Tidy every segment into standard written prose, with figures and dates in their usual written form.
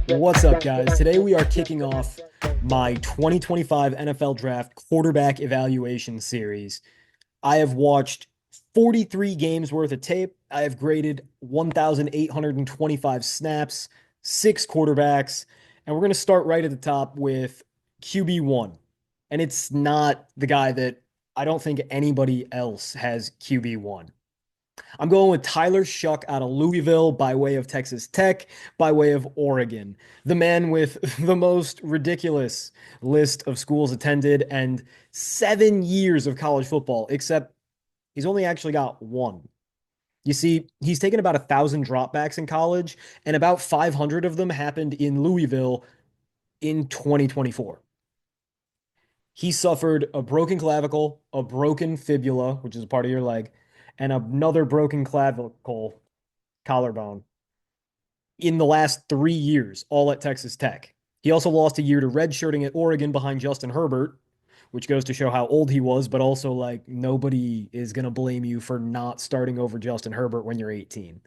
What's up, guys? Today we are kicking off my 2025 NFL Draft quarterback evaluation series. I have watched 43 games worth of tape. I have graded 1,825 snaps, six quarterbacks, and we're going to start right at the top with QB1. And it's not the guy that I don't think anybody else has QB1. I'm going with Tyler Shough out of Louisville by way of Texas Tech, by way of Oregon. The man with the most ridiculous list of schools attended and 7 years of college football, except he's only actually got one. You see, he's taken about 1,000 dropbacks in college, and about 500 of them happened in Louisville in 2024. He suffered a broken clavicle, a broken fibula, which is a part of your leg, and another broken clavicle collarbone in the last 3 years, all at Texas Tech. He also lost a year to redshirting at Oregon behind Justin Herbert, which goes to show how old he was, but also like nobody is going to blame you for not starting over Justin Herbert when you're 18.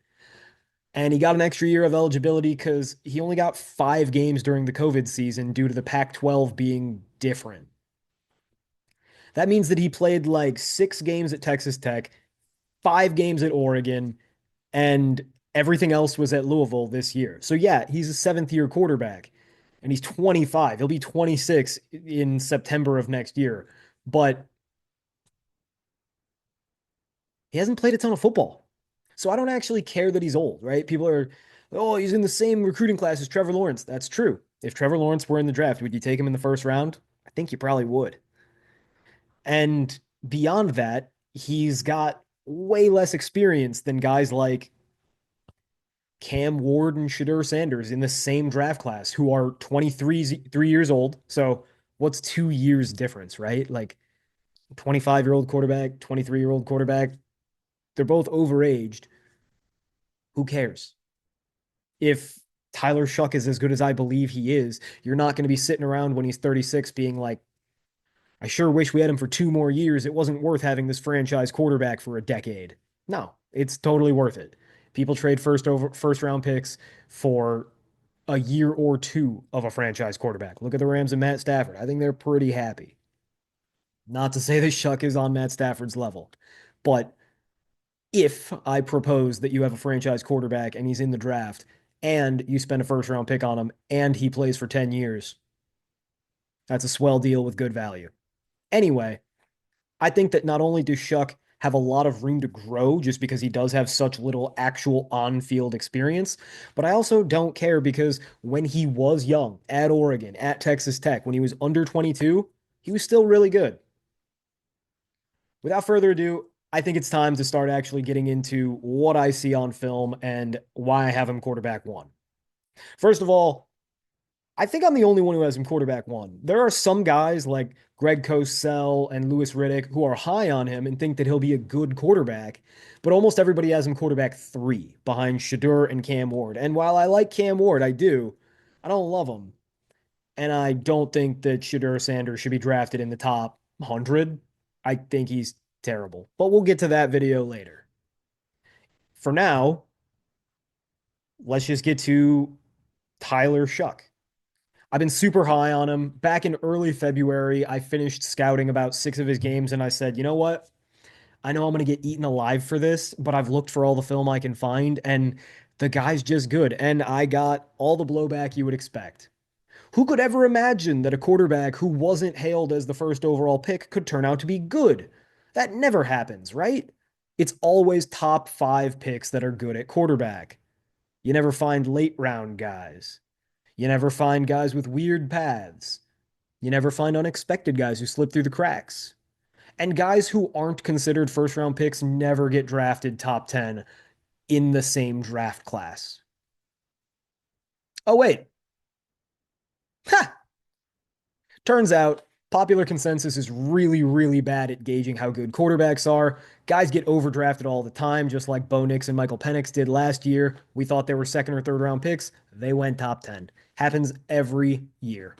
And he got an extra year of eligibility because he only got 5 games during the COVID season due to the Pac-12 being different. That means that he played like 6 games at Texas Tech, 5 games at Oregon, and everything else was at Louisville this year. So yeah, he's a seventh year quarterback and he's 25. He'll be 26 in September of next year, but he hasn't played a ton of football. So I don't actually care that he's old, right? People are, oh, he's in the same recruiting class as Trevor Lawrence. That's true. If Trevor Lawrence were in the draft, would you take him in the first round? I think you probably would. And beyond that, he's got way less experience than guys like Cam Ward and Shedeur Sanders in the same draft class who are 3 years old. So what's 2 years difference, right? Like 25-year-old quarterback, 23-year-old quarterback, they're both overaged. Who cares? If Tyler Shough is as good as I believe he is, you're not going to be sitting around when he's 36 being like, I sure wish we had him for 2 more years. It wasn't worth having this franchise quarterback for a decade. No, it's totally worth it. People trade first round picks for a year or two of a franchise quarterback. Look at the Rams and Matt Stafford. I think they're pretty happy. Not to say that Shough is on Matt Stafford's level, but if I propose that you have a franchise quarterback and he's in the draft and you spend a first round pick on him and he plays for 10 years, that's a swell deal with good value. Anyway, I think that not only does Shough have a lot of room to grow just because he does have such little actual on-field experience, but I also don't care because when he was young at Oregon, at Texas Tech, when he was under 22, he was still really good. Without further ado, I think it's time to start actually getting into what I see on film and why I have him quarterback one. First of all, I think I'm the only one who has him quarterback one. There are some guys like Greg Cosell and Louis Riddick who are high on him and think that he'll be a good quarterback, but almost everybody has him quarterback three behind Shedeur and Cam Ward. And while I like Cam Ward, I do, I don't love him. And I don't think that Shedeur Sanders should be drafted in the top 100. I think he's terrible, but we'll get to that video later. For now, let's just get to Tyler Shough. I've been super high on him. Back in early February, I finished scouting about 6 of his games, and I said, you know what? I know I'm going to get eaten alive for this, but I've looked for all the film I can find, and the guy's just good. And I got all the blowback you would expect. Who could ever imagine that a quarterback who wasn't hailed as the first overall pick could turn out to be good? That never happens, right? It's always top 5 picks that are good at quarterback. You never find late round guys. You never find guys with weird paths. You never find unexpected guys who slip through the cracks. And guys who aren't considered first round picks never get drafted top 10 in the same draft class. Oh, wait. Ha! Turns out popular consensus is really, really bad at gauging how good quarterbacks are. Guys get overdrafted all the time, just like Bo Nix and Michael Penix did last year. We thought they were second or third round picks. They went top 10. Happens every year.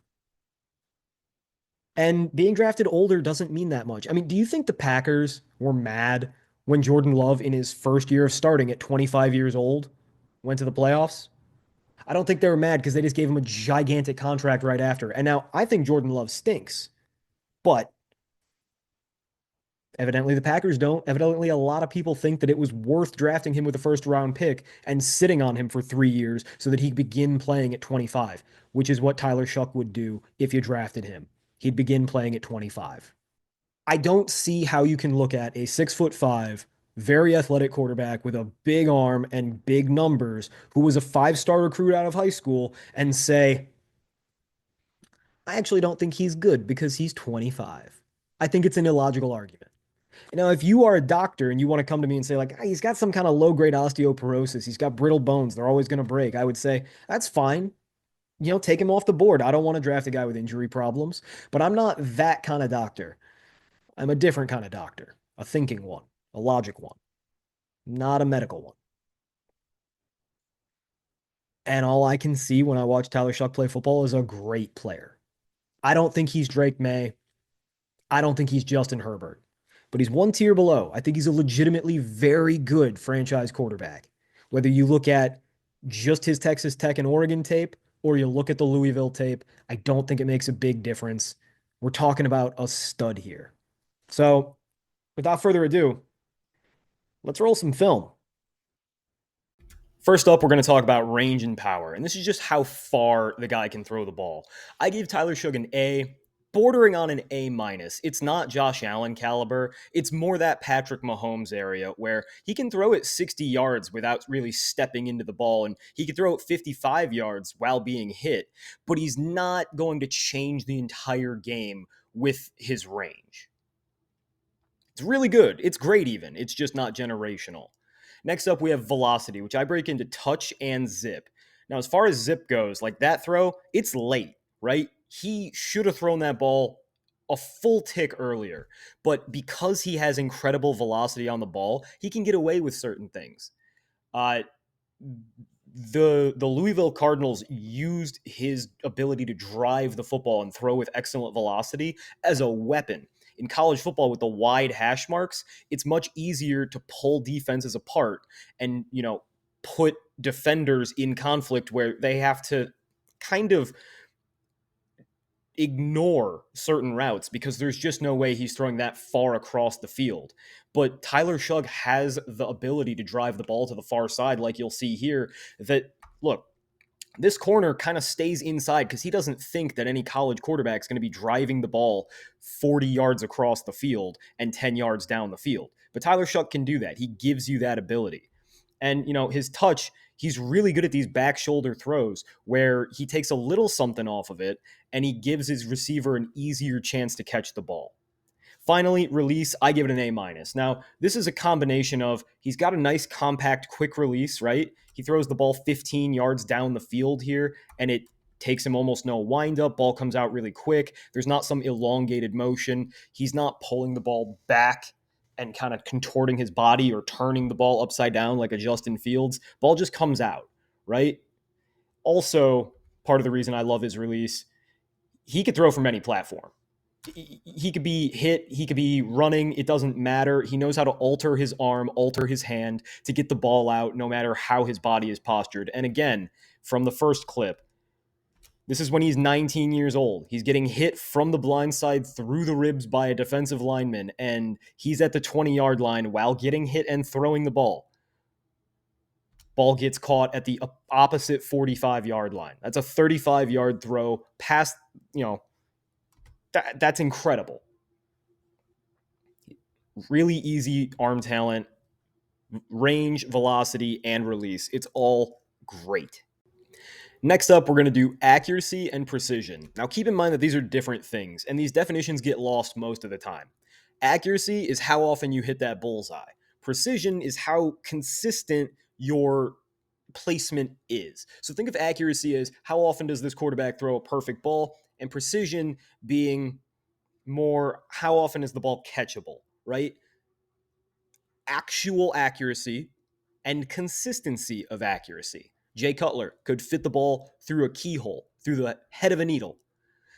And being drafted older doesn't mean that much. I mean, do you think the Packers were mad when Jordan Love, in his first year of starting at 25 years old, went to the playoffs? I don't think they were mad because they just gave him a gigantic contract right after. And now I think Jordan Love stinks, but evidently the Packers don't. Evidently, a lot of people think that it was worth drafting him with a first round pick and sitting on him for 3 years so that he'd begin playing at 25, which is what Tyler Shough would do if you drafted him. He'd begin playing at 25. I don't see how you can look at a 6'5", very athletic quarterback with a big arm and big numbers who was a 5-star recruit out of high school and say, I actually don't think he's good because he's 25. I think it's an illogical argument. Now, if you are a doctor and you want to come to me and say, like, "Ah, he's got some kind of low grade osteoporosis, he's got brittle bones, they're always going to break," I would say, that's fine. Take him off the board. I don't want to draft a guy with injury problems, but I'm not that kind of doctor. I'm a different kind of doctor, a thinking one, a logic one, not a medical one. And all I can see when I watch Tyler Shough play football is a great player. I don't think he's Drake May. I don't think he's Justin Herbert, but he's one tier below. I think he's a legitimately very good franchise quarterback. Whether you look at just his Texas Tech and Oregon tape or you look at the Louisville tape, I don't think it makes a big difference. We're talking about a stud here. So, without further ado, let's roll some film. First up, we're going to talk about range and power, and this is just how far the guy can throw the ball. I give Tyler Shough an A, bordering on an A minus. It's not Josh Allen caliber. It's more that Patrick Mahomes area where he can throw it 60 yards without really stepping into the ball, and he can throw it 55 yards while being hit, but he's not going to change the entire game with his range. It's really good. It's great even. It's just not generational. Next up, we have velocity, which I break into touch and zip. Now, as far as zip goes, like that throw, it's late, right? He should have thrown that ball a full tick earlier. But because he has incredible velocity on the ball, he can get away with certain things. Uh, the Louisville Cardinals used his ability to drive the football and throw with excellent velocity as a weapon. In college football with the wide hash marks, it's much easier to pull defenses apart and, put defenders in conflict where they have to kind of ignore certain routes because there's just no way he's throwing that far across the field. But Tyler Shough has the ability to drive the ball to the far side, like you'll see here, that, look, this corner kind of stays inside because he doesn't think that any college quarterback is going to be driving the ball 40 yards across the field and 10 yards down the field. But Tyler Shough can do that. He gives you that ability. And, his touch, he's really good at these back shoulder throws where he takes a little something off of it and he gives his receiver an easier chance to catch the ball. Finally, release, I give it an A minus. Now, this is a combination of he's got a nice, compact, quick release, right? He throws the ball 15 yards down the field here, and it takes him almost no windup. Ball comes out really quick. There's not some elongated motion. He's not pulling the ball back and kind of contorting his body or turning the ball upside down like a Justin Fields. Ball just comes out, right? Also, part of the reason I love his release, he could throw from any platform. He could be hit, he could be running, it doesn't matter. He knows how to alter his arm, alter his hand to get the ball out no matter how his body is postured. And again, from the first clip, this is when he's 19 years old. He's getting hit from the blind side through the ribs by a defensive lineman, and he's at the 20-yard line while getting hit and throwing the ball. Ball gets caught at the opposite 45-yard line. That's a 35-yard throw past, that's incredible. Really easy arm talent, range, velocity, and release. It's all great. Next up, we're going to do accuracy and precision. Now, keep in mind that these are different things, and these definitions get lost most of the time. Accuracy is how often you hit that bullseye. Precision is how consistent your placement is. So think of accuracy as how often does this quarterback throw a perfect ball, and precision being more how often is the ball catchable, right? Actual accuracy and consistency of accuracy. Jay Cutler could fit the ball through a keyhole, through the head of a needle,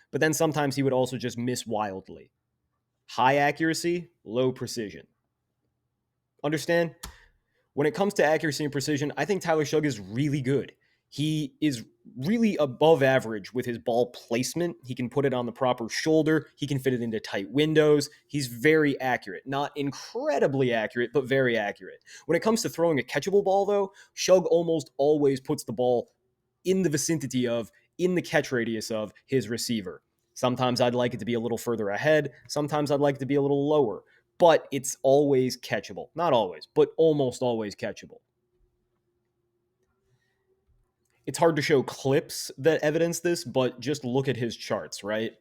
but then sometimes he would also just miss wildly. High accuracy, low precision. Understand? When it comes to accuracy and precision, I think Tyler Shough is really good. He is really above average with his ball placement. He can put it on the proper shoulder. He can fit it into tight windows. He's very accurate. Not incredibly accurate, but very accurate. When it comes to throwing a catchable ball, though, Shough almost always puts the ball in the vicinity of, in the catch radius of his receiver. Sometimes I'd like it to be a little further ahead. Sometimes I'd like it to be a little lower, but it's always catchable. Not always, but almost always catchable. It's hard to show clips that evidence this, but just look at his charts, right?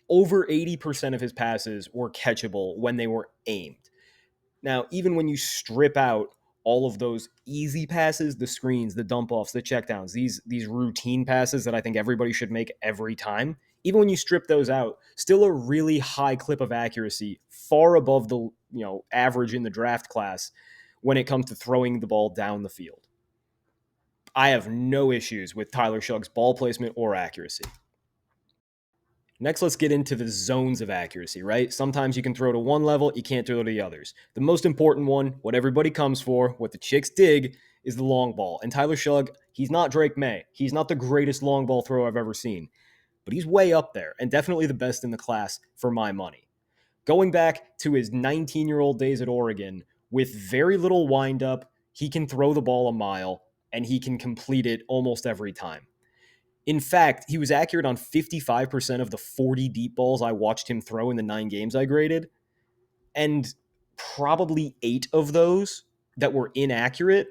Over 80% of his passes were catchable when they were aimed. Now, even when you strip out all of those easy passes, the screens, the dump offs, the checkdowns, these routine passes that I think everybody should make every time, even when you strip those out, still a really high clip of accuracy, far above the average in the draft class when it comes to throwing the ball down the field. I have no issues with Tyler Shough's ball placement or accuracy. Next, let's get into the zones of accuracy, right? Sometimes you can throw to one level, you can't throw to the others. The most important one, what everybody comes for, what the chicks dig, is the long ball. And Tyler Shough, he's not Drake May. He's not the greatest long ball thrower I've ever seen, but he's way up there and definitely the best in the class for my money. Going back to his 19-year-old days at Oregon, with very little windup, he can throw the ball a mile and he can complete it almost every time. In fact, he was accurate on 55% of the 40 deep balls I watched him throw in the 9 games I graded. And probably 8 of those that were inaccurate,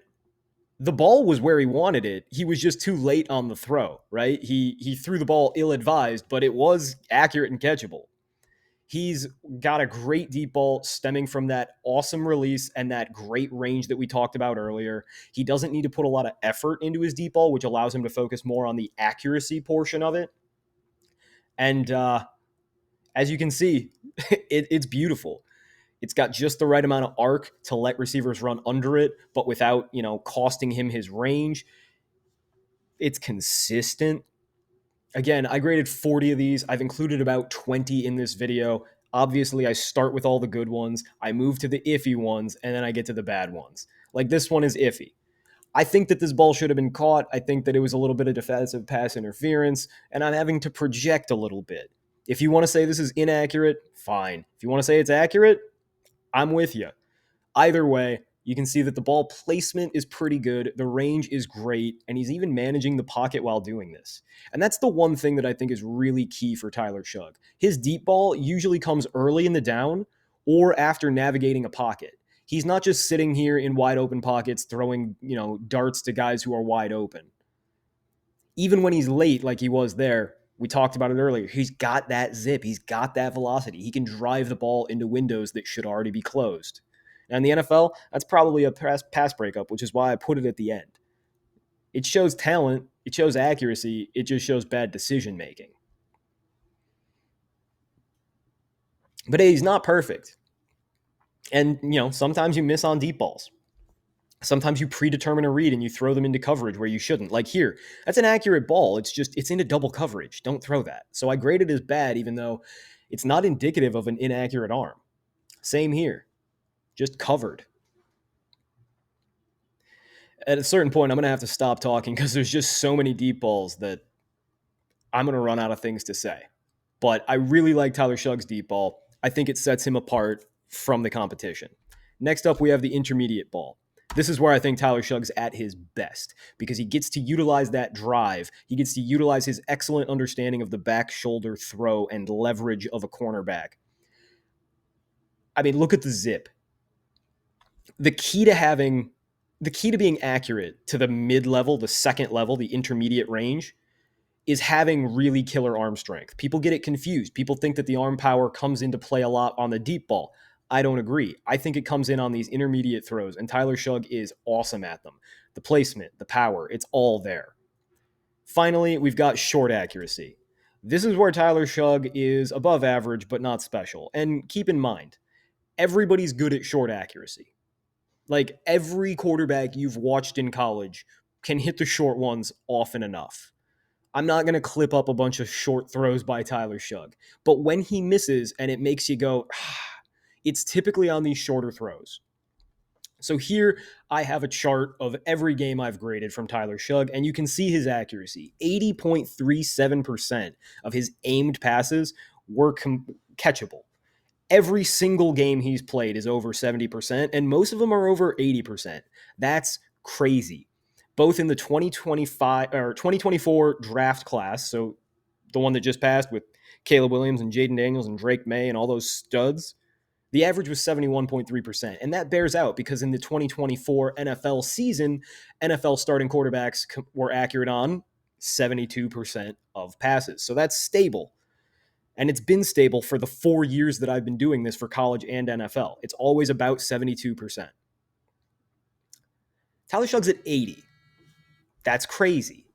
the ball was where he wanted it. He was just too late on the throw, right? He threw the ball ill-advised, but it was accurate and catchable. He's got a great deep ball stemming from that awesome release and that great range that we talked about earlier. He doesn't need to put a lot of effort into his deep ball, which allows him to focus more on the accuracy portion of it. And as you can see, it's beautiful. It's got just the right amount of arc to let receivers run under it, but without, costing him his range. It's consistent. Again, I graded 40 of these. I've included about 20 in this video. Obviously, I start with all the good ones. I move to the iffy ones, and then I get to the bad ones. Like this one is iffy. I think that this ball should have been caught. I think that it was a little bit of defensive pass interference, and I'm having to project a little bit. If you want to say this is inaccurate, fine. If you want to say it's accurate, I'm with you. Either way, you can see that the ball placement is pretty good. The range is great, and he's even managing the pocket while doing this. And that's the one thing that I think is really key for Tyler Shough. His deep ball usually comes early in the down or after navigating a pocket. He's not just sitting here in wide open pockets throwing, darts to guys who are wide open. Even when he's late like he was there, we talked about it earlier, he's got that zip, he's got that velocity. He can drive the ball into windows that should already be closed. Now in the NFL, that's probably a pass breakup, which is why I put it at the end. It shows talent, it shows accuracy, it just shows bad decision making. But hey, he's not perfect. And, sometimes you miss on deep balls. Sometimes you predetermine a read and you throw them into coverage where you shouldn't. Like here, that's an accurate ball. It's into double coverage. Don't throw that. So I grade it as bad, even though it's not indicative of an inaccurate arm. Same here. Just covered. At a certain point, I'm going to have to stop talking because there's just so many deep balls that I'm going to run out of things to say. But I really like Tyler Shough's deep ball. I think it sets him apart from the competition. Next up, we have the intermediate ball. This is where I think Tyler Shough's at his best because he gets to utilize that drive. He gets to utilize his excellent understanding of the back shoulder throw and leverage of a cornerback. I mean, look at the zip. The key to being accurate to the mid-level, the second level, the intermediate range is having really killer arm strength. People get it confused. People think that the arm power comes into play a lot on the deep ball. I don't agree. I think it comes in on these intermediate throws, and Tyler Shough is awesome at them. The placement, the power, it's all there. Finally, we've got short accuracy. This is where Tyler Shough is above average, but not special. And keep in mind, everybody's good at short accuracy. Like every quarterback you've watched in college can hit the short ones often enough. I'm not going to clip up a bunch of short throws by Tyler Shough, but when he misses and it makes you go, it's typically on these shorter throws. So here I have a chart of every game I've graded from Tyler Shough, and you can see his accuracy. 80.37% of his aimed passes were catchable. Every single game he's played is over 70%, and most of them are over 80%. That's crazy. Both in the 2025 or 2024 draft class, so the one that just passed with Caleb Williams and Jaden Daniels and Drake May and all those studs, the average was 71.3%. And that bears out because in the 2024 NFL season, NFL starting quarterbacks were accurate on 72% of passes. So that's stable. And it's been stable for the 4 years that I've been doing this for college and NFL. It's always about 72%. Tyler Shough's at 80. That's crazy.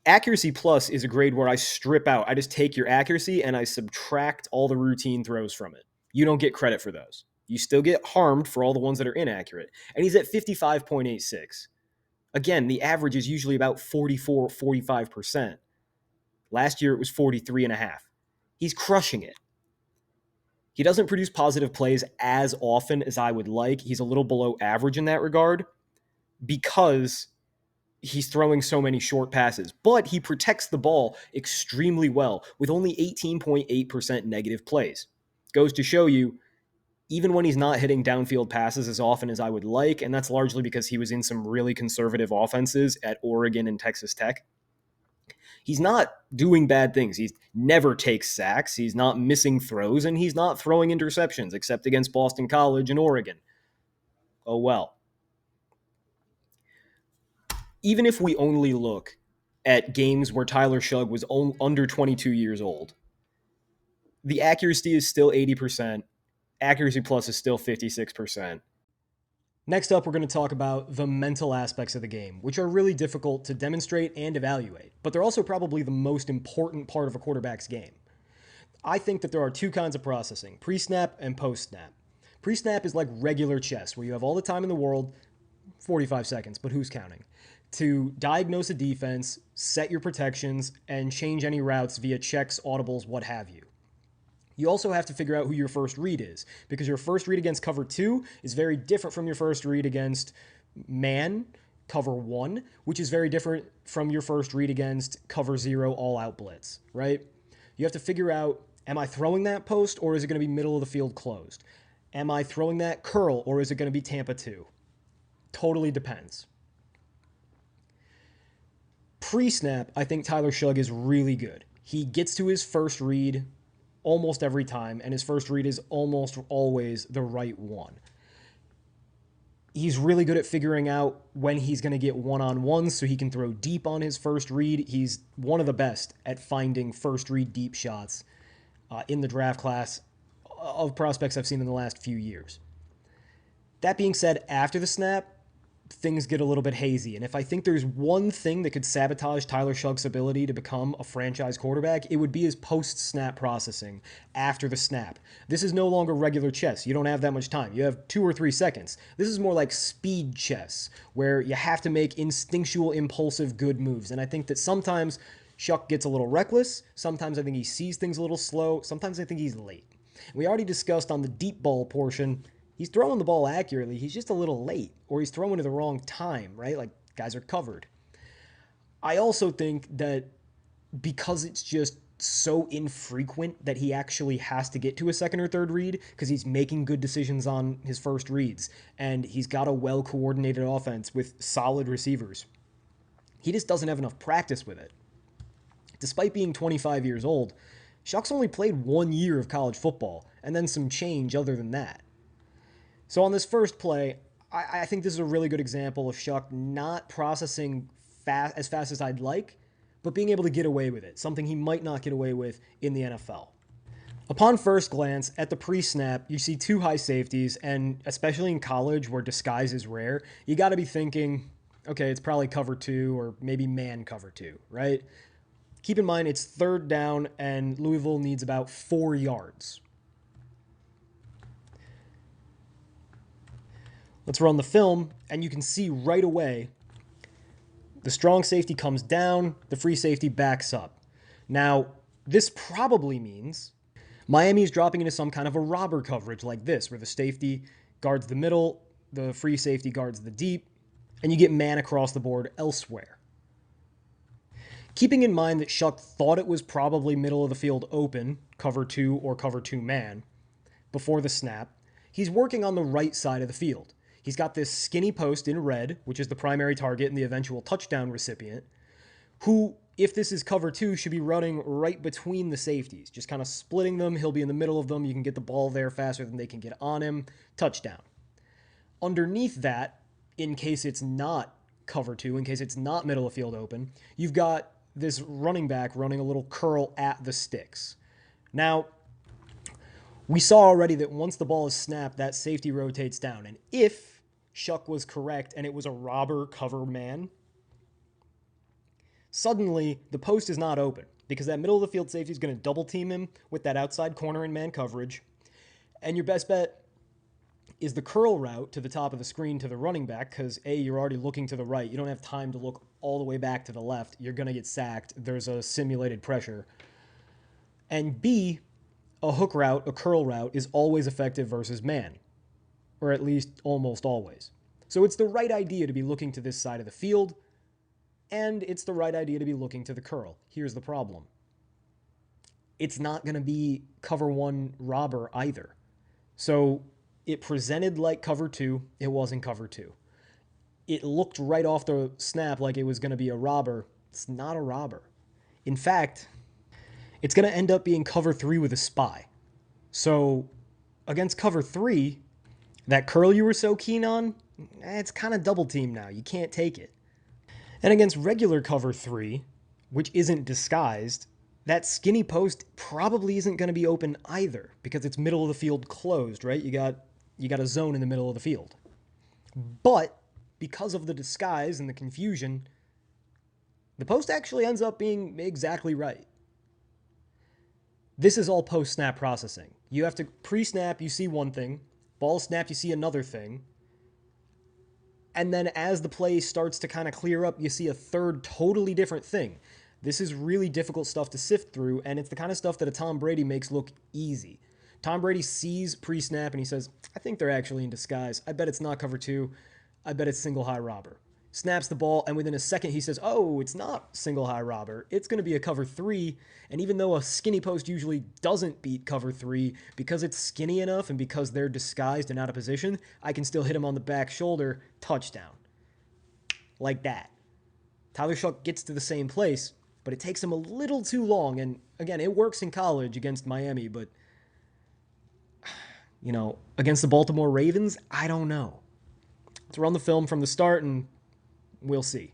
Accuracy plus is a grade where I strip out. I just take your accuracy and I subtract all the routine throws from it. You don't get credit for those. You still get harmed for all the ones that are inaccurate. And he's at 55.86. Again, the average is usually about 44, 45%. Last year it was 43.5. He's crushing it. He doesn't produce positive plays as often as I would like. He's a little below average in that regard because he's throwing so many short passes, but he protects the ball extremely well with only 18.8% negative plays. Goes to show you, even when he's not hitting downfield passes as often as I would like, and that's largely because he was in some really conservative offenses at Oregon and Texas Tech, he's not doing bad things. He never takes sacks. He's not missing throws, and he's not throwing interceptions, except against Boston College and Oregon. Oh well. Even if we only look at games where Tyler Shough was under 22 years old, the accuracy is still 80%. Accuracy plus is still 56%. Next up, we're going to talk about the mental aspects of the game, which are really difficult to demonstrate and evaluate, but they're also probably the most important part of a quarterback's game. I think that there are two kinds of processing, pre-snap and post-snap. Pre-snap is like regular chess, where you have all the time in the world, 45 seconds, but who's counting, to diagnose a defense, set your protections, and change any routes via checks, audibles, what have you. You also have to figure out who your first read is, because your first read against cover 2 is very different from your first read against man, cover 1, which is very different from your first read against cover 0 all-out blitz, right? You have to figure out, am I throwing that post, or is it going to be middle of the field closed? Am I throwing that curl, or is it going to be Tampa 2? Totally depends. Pre-snap, I think Tyler Shough is really good. He gets to his first read almost every time, and his first read is almost always the right one. He's really good at figuring out when he's going to get one-on-ones so he can throw deep on his first read. He's one of the best at finding first read deep shots in the draft class of prospects I've seen in the last few years. That being said, after the snap, things get a little bit hazy. And if I think there's one thing that could sabotage Tyler Shough's ability to become a franchise quarterback, it would be his post-snap processing after the snap. This is no longer regular chess. You don't have that much time. You have 2 or 3 seconds. This is more like speed chess, where you have to make instinctual, impulsive, good moves. And I think that sometimes Shough gets a little reckless. Sometimes I think he sees things a little slow. Sometimes I think he's late. We already discussed on the deep ball portion, he's throwing the ball accurately. He's just a little late, or he's throwing at the wrong time, right? Like, guys are covered. I also think that because it's just so infrequent that he actually has to get to a second or third read, because he's making good decisions on his first reads, and he's got a well-coordinated offense with solid receivers. He just doesn't have enough practice with it. Despite being 25 years old, Shough's only played 1 year of college football, and then some change other than that. So on this first play, I think this is a really good example of Shough not processing as fast as I'd like, but being able to get away with it, something he might not get away with in the NFL. Upon first glance, at the pre-snap, you see 2 high safeties, and especially in college where disguise is rare, you got to be thinking, okay, it's probably cover 2 or maybe man cover 2, right? Keep in mind, it's 3rd down, and Louisville needs about 4 yards. Let's run the film, and you can see right away the strong safety comes down, the free safety backs up. Now, this probably means Miami is dropping into some kind of a robber coverage like this, where the safety guards the middle, the free safety guards the deep, and you get man across the board elsewhere. Keeping in mind that Shough thought it was probably middle of the field open, cover two or cover two man, before the snap, he's working on the right side of the field. He's got this skinny post in red, which is the primary target and the eventual touchdown recipient, who, if this is cover two, should be running right between the safeties, just kind of splitting them. He'll be in the middle of them. You can get the ball there faster than they can get on him. Touchdown. Underneath that, in case it's not cover two, in case it's not middle of field open, you've got this running back running a little curl at the sticks. Now, we saw already that once the ball is snapped, that safety rotates down. And if Shough was correct and it was a robber cover man, suddenly the post is not open because that middle of the field safety is going to double team him with that outside corner and man coverage. And your best bet is the curl route to the top of the screen to the running back because A, you're already looking to the right. You don't have time to look all the way back to the left. You're going to get sacked. There's a simulated pressure. And B, a hook route, a curl route, is always effective versus man, or at least almost always. So it's the right idea to be looking to this side of the field, and it's the right idea to be looking to the curl. Here's the problem. It's not going to be cover one robber either. So it presented like cover two. It wasn't cover two. It looked right off the snap like it was going to be a robber. It's not a robber. In fact, it's going to end up being cover three with a spy. So against cover three, that curl you were so keen on, it's kind of double team now. You can't take it. And against regular cover three, which isn't disguised, that skinny post probably isn't going to be open either because it's middle of the field closed, right? You got a zone in the middle of the field. But because of the disguise and the confusion, the post actually ends up being exactly right. This is all post-snap processing. You have to pre-snap, you see one thing. Ball snap, you see another thing. And then as the play starts to kind of clear up, you see a third totally different thing. This is really difficult stuff to sift through, and it's the kind of stuff that a Tom Brady makes look easy. Tom Brady sees pre-snap and he says, I think they're actually in disguise. I bet it's not cover two. I bet it's single high robber. Snaps the ball, and within a second he says, oh, it's not single high robber. It's going to be a cover three. And even though a skinny post usually doesn't beat cover three, because it's skinny enough and because they're disguised and out of position, I can still hit him on the back shoulder, touchdown. Like that. Tyler Shough gets to the same place, but it takes him a little too long. And again, it works in college against Miami, but against the Baltimore Ravens, I don't know. Let's run the film from the start and we'll see.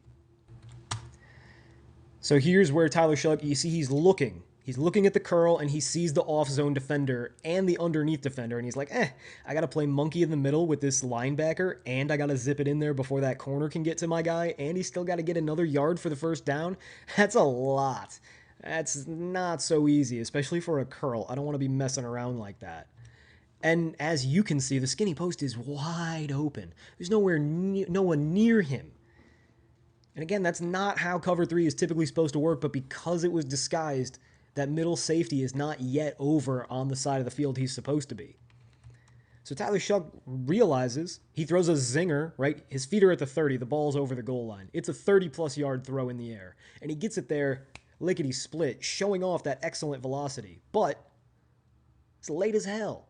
So here's where Tyler Shough, you see he's looking. He's looking at the curl and he sees the off-zone defender and the underneath defender. And he's like, I got to play monkey in the middle with this linebacker and I got to zip it in there before that corner can get to my guy. And he's still got to get another yard for the first down. That's a lot. That's not so easy, especially for a curl. I don't want to be messing around like that. And as you can see, the skinny post is wide open. There's no one near him. And again, that's not how cover three is typically supposed to work, but because it was disguised, that middle safety is not yet over on the side of the field he's supposed to be. So Tyler Shough realizes, he throws a zinger, right? His feet are at the 30, the ball's over the goal line. It's a 30-plus yard throw in the air. And he gets it there, lickety-split, showing off that excellent velocity. But it's late as hell.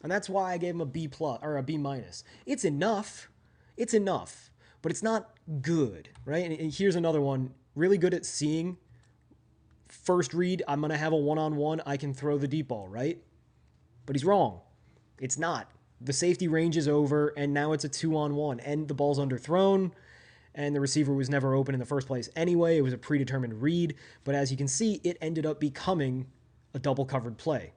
And that's why I gave him a B plus or a B minus. It's enough. It's enough. But it's not good, right? And here's another one. Really good at seeing. First read, I'm going to have a one-on-one. I can throw the deep ball, right? But he's wrong. It's not. The safety range is over, and now it's a 2-on-1. And the ball's underthrown, and the receiver was never open in the first place anyway. It was a predetermined read. But as you can see, it ended up becoming a double-covered play.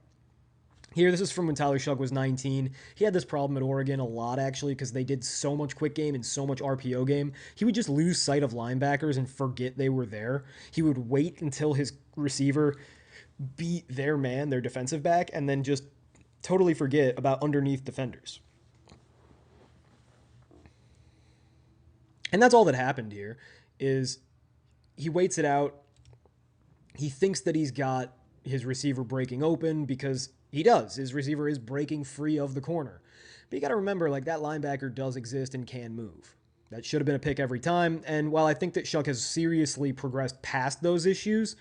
Here, this is from when Tyler Shough was 19. He had this problem at Oregon a lot, actually, because they did so much quick game and so much RPO game. He would just lose sight of linebackers and forget they were there. He would wait until his receiver beat their man, their defensive back, and then just totally forget about underneath defenders. And that's all that happened here, is he waits it out. He thinks that he's got his receiver breaking open because He does. His receiver is breaking free of the corner. But you got to remember, like, that linebacker does exist and can move. That should have been a pick every time. And while I think that Shough has seriously progressed past those issues,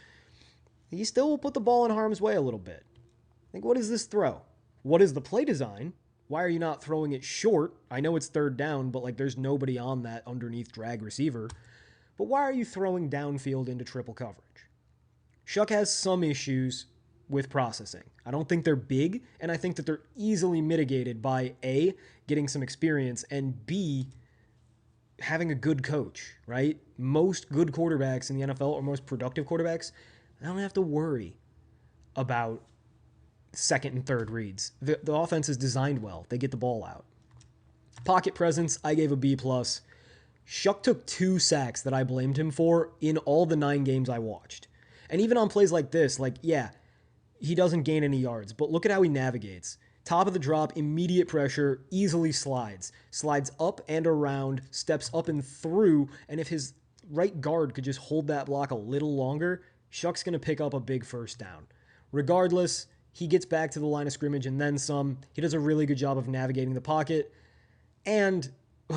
he still will put the ball in harm's way a little bit. Like, what is this throw? What is the play design? Why are you not throwing it short? I know it's third down, but like there's nobody on that underneath drag receiver. But why are you throwing downfield into triple coverage? Shough has some issues with processing. I don't think they're big, and I think that they're easily mitigated by A, getting some experience, and B, having a good coach, right? Most good quarterbacks in the NFL, or most productive quarterbacks, I don't have to worry about second and third reads. The offense is designed well. They get the ball out. Pocket presence, I gave a B plus. Shough took 2 sacks that I blamed him for in all the 9 games I watched. And even on plays like this, like, yeah, he doesn't gain any yards, but look at how he navigates. Top of the drop, immediate pressure, easily slides up and around, steps up and through, and if his right guard could just hold that block a little longer, Shough's going to pick up a big first down. Regardless, he gets back to the line of scrimmage and then some. He does a really good job of navigating the pocket, and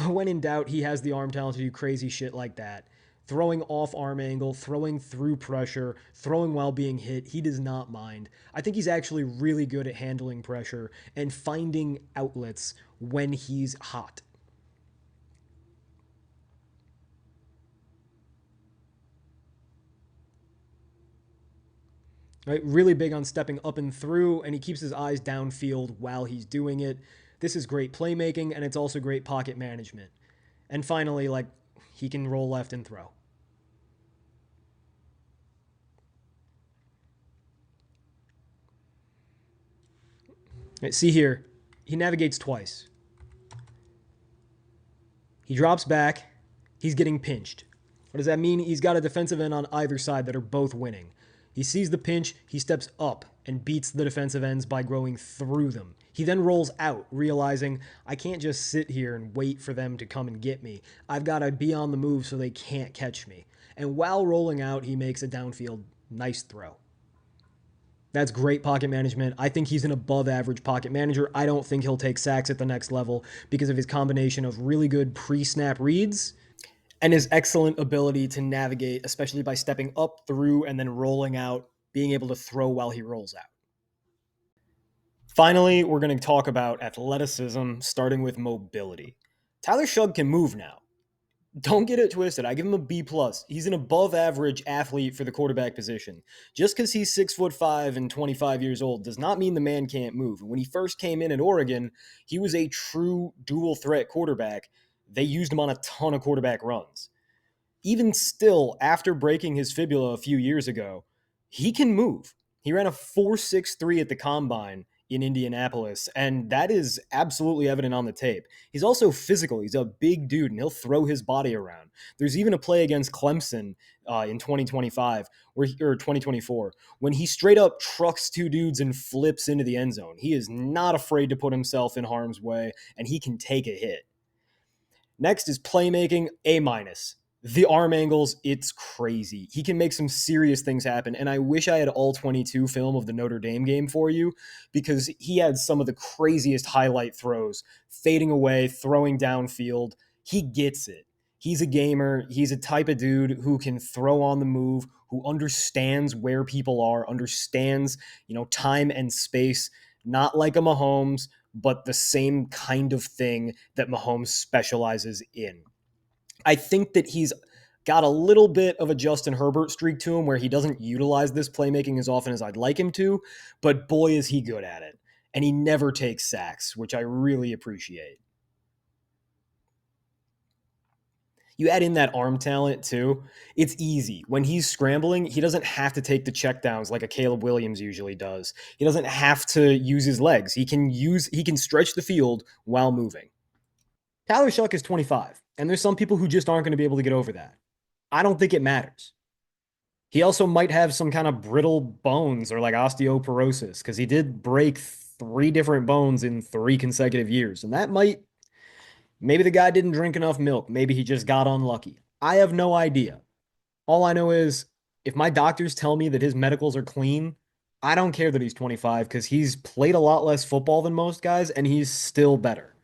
when in doubt, he has the arm talent to do crazy shit like that. Throwing off arm angle, throwing through pressure, throwing while being hit, he does not mind. I think he's actually really good at handling pressure and finding outlets when he's hot. Right? Really big on stepping up and through, and he keeps his eyes downfield while he's doing it. This is great playmaking, and it's also great pocket management. And finally, like, he can roll left and throw. Right, see here, he navigates twice. He drops back. He's getting pinched. What does that mean? He's got a defensive end on either side that are both winning. He sees the pinch, he steps up and beats the defensive ends by going through them. He then rolls out, realizing I can't just sit here and wait for them to come and get me. I've got to be on the move so they can't catch me. And while rolling out, he makes a downfield nice throw. That's great pocket management. I think he's an above average pocket manager. I don't think he'll take sacks at the next level because of his combination of really good pre snap reads and his excellent ability to navigate, especially by stepping up through and then rolling out, being able to throw while he rolls out. Finally, we're going to talk about athleticism, starting with mobility. Tyler Shough can move now. Don't get it twisted. I give him a B plus. He's an above average athlete for the quarterback position. Just because he's 6'5" and 25 years old does not mean the man can't move. When he first came in at Oregon, he was a true dual threat quarterback. They used him on a ton of quarterback runs. Even still, after breaking his fibula a few years ago, he can move. He ran a 4.63 at the combine in Indianapolis, and that is absolutely evident on the tape. He's also physical. He's a big dude, and he'll throw his body around. There's even a play against Clemson in 2025 or 2024 when he straight up trucks 2 dudes and flips into the end zone. He is not afraid to put himself in harm's way, and he can take a hit. Next is playmaking, A minus. The arm angles, it's crazy. He can make some serious things happen. And I wish I had all 22 film of the Notre Dame game for you because he had some of the craziest highlight throws, fading away, throwing downfield. He gets it. He's a gamer. He's a type of dude who can throw on the move, who understands where people are, understands, time and space, not like a Mahomes, but the same kind of thing that Mahomes specializes in. I think that he's got a little bit of a Justin Herbert streak to him where he doesn't utilize this playmaking as often as I'd like him to, but boy, is he good at it. And he never takes sacks, which I really appreciate. You add in that arm talent too. It's easy. When he's scrambling, he doesn't have to take the checkdowns like a Caleb Williams usually does. He doesn't have to use his legs. He can stretch the field while moving. Tyler Shough is 25, and there's some people who just aren't going to be able to get over that. I don't think it matters. He also might have some kind of brittle bones or like osteoporosis because he did break 3 different bones in 3 consecutive years. And that maybe the guy didn't drink enough milk. Maybe he just got unlucky. I have no idea. All I know is if my doctors tell me that his medicals are clean, I don't care that he's 25 because he's played a lot less football than most guys and he's still better.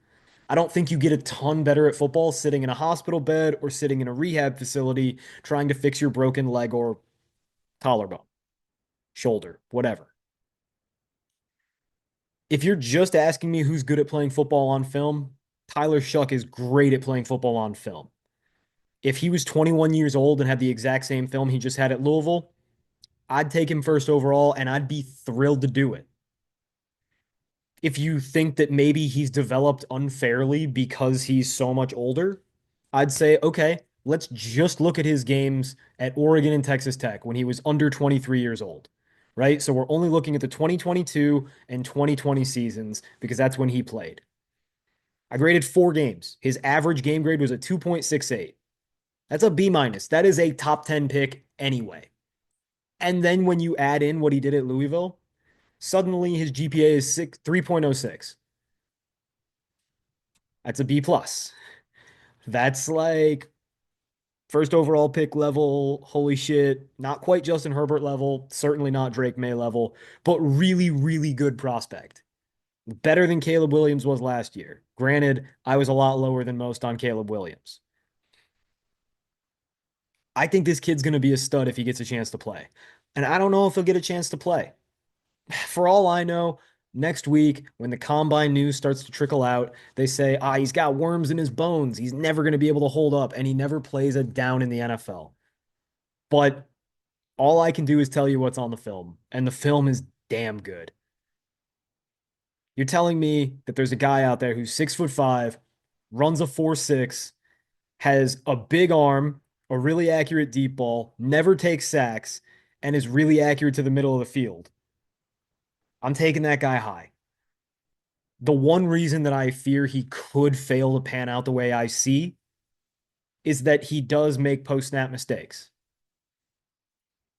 I don't think you get a ton better at football sitting in a hospital bed or sitting in a rehab facility trying to fix your broken leg or collarbone, shoulder, whatever. If you're just asking me who's good at playing football on film, Tyler Shough is great at playing football on film. If he was 21 years old and had the exact same film he just had at Louisville, I'd take him first overall and I'd be thrilled to do it. If you think that maybe he's developed unfairly because he's so much older, I'd say, okay, let's just look at his games at Oregon and Texas Tech when he was under 23 years old, right? So we're only looking at the 2022 and 2020 seasons because that's when he played. I graded 4 games. His average game grade was a 2.68. That's a B minus. That is a top 10 pick anyway. And then when you add in what he did at Louisville, suddenly his GPA is 3.06. That's a B plus. That's like first overall pick level. Holy shit. Not quite Justin Herbert level. Certainly not Drake May level, but really, really good prospect. Better than Caleb Williams was last year. Granted, I was a lot lower than most on Caleb Williams. I think this kid's going to be a stud if he gets a chance to play. And I don't know if he'll get a chance to play. For all I know, next week, when the combine news starts to trickle out, they say, he's got worms in his bones. He's never going to be able to hold up, and he never plays a down in the NFL. But all I can do is tell you what's on the film, and the film is damn good. You're telling me that there's a guy out there who's 6'5", runs a 4.6, has a big arm, a really accurate deep ball, never takes sacks, and is really accurate to the middle of the field. I'm taking that guy high. The one reason that I fear he could fail to pan out the way I see is that he does make post snap mistakes.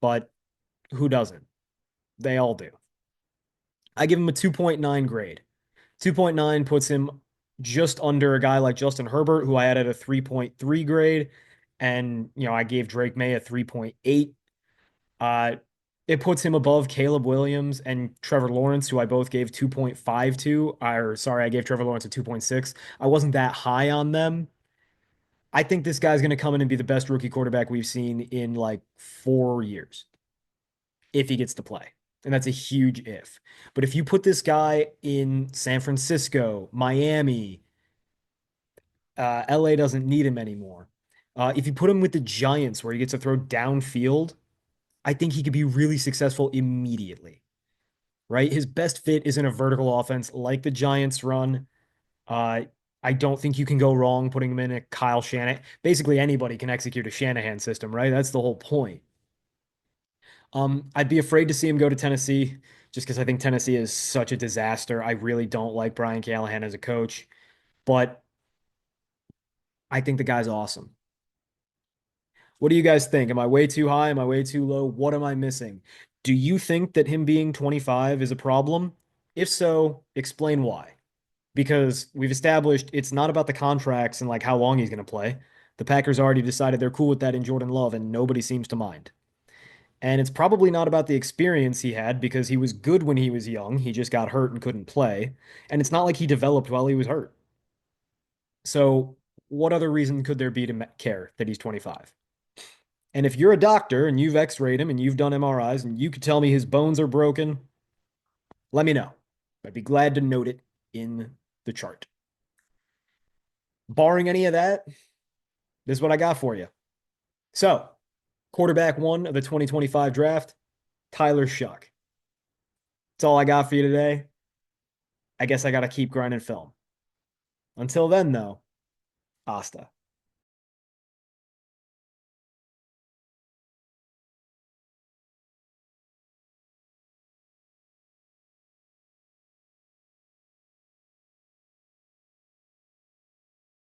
But who doesn't? They all do. I give him a 2.9 grade. 2.9 puts him just under a guy like Justin Herbert, who I had at a 3.3 grade. And, I gave Drake May a 3.8. Uh, it puts him above Caleb Williams and Trevor Lawrence, who I both gave 2.5 to. Or sorry, I gave Trevor Lawrence a 2.6. I wasn't that high on them. I think this guy's going to come in and be the best rookie quarterback we've seen in like 4 years if he gets to play. And that's a huge if. But if you put this guy in San Francisco, Miami, LA doesn't need him anymore. If you put him with the Giants where he gets to throw downfield, I think he could be really successful immediately, right? His best fit is in a vertical offense like the Giants run. Uh, I don't think you can go wrong putting him in a Kyle Shanahan. Basically, anybody can execute a Shanahan system, right? That's the whole point. I'd be afraid to see him go to Tennessee just because I think Tennessee is such a disaster. I really don't like Brian Callahan as a coach, but I think the guy's awesome. What do you guys think? Am I way too high? Am I way too low? What am I missing? Do you think that him being 25 is a problem? If so, explain why. Because we've established it's not about the contracts and like how long he's going to play. The Packers already decided they're cool with that in Jordan Love, and nobody seems to mind. And it's probably not about the experience he had because he was good when he was young. He just got hurt and couldn't play. And it's not like he developed while he was hurt. So, what other reason could there be to care that he's 25? And if you're a doctor and you've x-rayed him and you've done MRIs and you could tell me his bones are broken, let me know. I'd be glad to note it in the chart. Barring any of that, this is what I got for you. So, quarterback one of the 2025 draft, Tyler Shough. That's all I got for you today. I guess I got to keep grinding film. Until then, though, hasta.